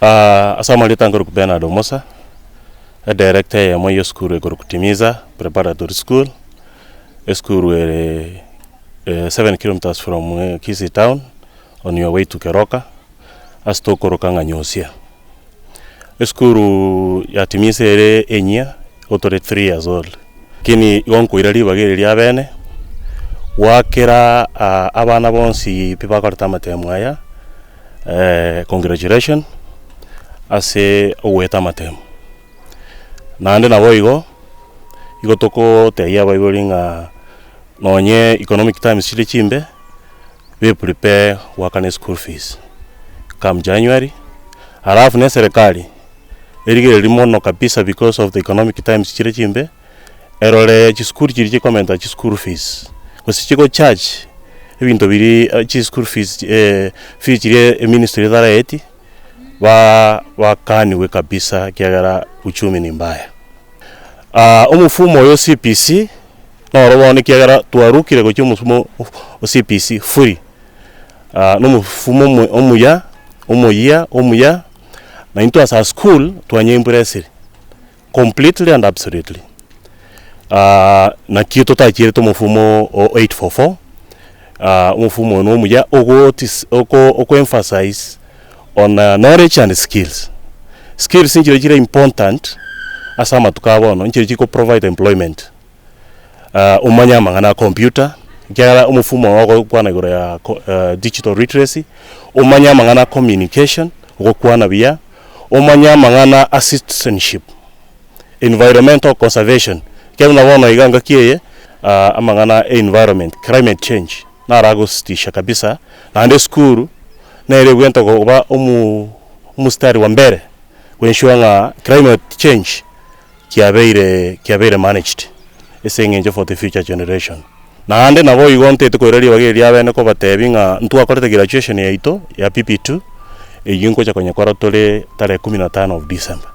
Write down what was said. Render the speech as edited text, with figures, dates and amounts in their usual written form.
Asalamu alaikum ngorokubena Omosa. A director ya moyo school Timiza preparatory school. A school 7 kilometers from KISII town on your way to Keroka. Asto korokanga nyosia. A school ya Timiza enyia otore 3 years old. Kini yonko irali bageri ya bene. Wakera abana bonsi pipa korta matemwaya. Congratulations. Ase uweta matemu. Naande na boigo toko te ya baibolinga nonye economic times chile chimbe we prepare wakane school fees come January. Alafu ne serikali erigere limono kabisa because of the economic times chile chimbe erole chi school chili komenta chi school fees kusichiko charge ebintu biri chi school fees fee chile ministry dara eti wakaniwe kabisa kiagara uchumi ni mbaya. Umufumo yo CPC no robone kiagara tuarukire ko cyumufumo o CPC free. No mufumo omuya na into as a school tuanye impressire completely and absolutely. Na kito tachire to mufumo o 844. Umufumo no muya oko emphasize on knowledge and skills. Skills are important as a tukabona nchiko provide employment. Umanya mangana computer, kaya umufumo wako kwana gore ya digital literacy, umanya mangana communication, kwana bia, umanya mangana assistantship, environmental conservation. Kaya unawona iganga kieye mangana environment, climate change. Na rago stisha kabisa na ande skuru na ile gwenta ko umustari wa mbere kwenshuwa nga climate change kiabeire managed esengenje for the future generation. Na ande nabo igonte tukoirali bageri abene ko batebinga ntuwa korete graduation ya ito ya PP2 eyinko cha kwenye kwara tole tarehe 15 of December.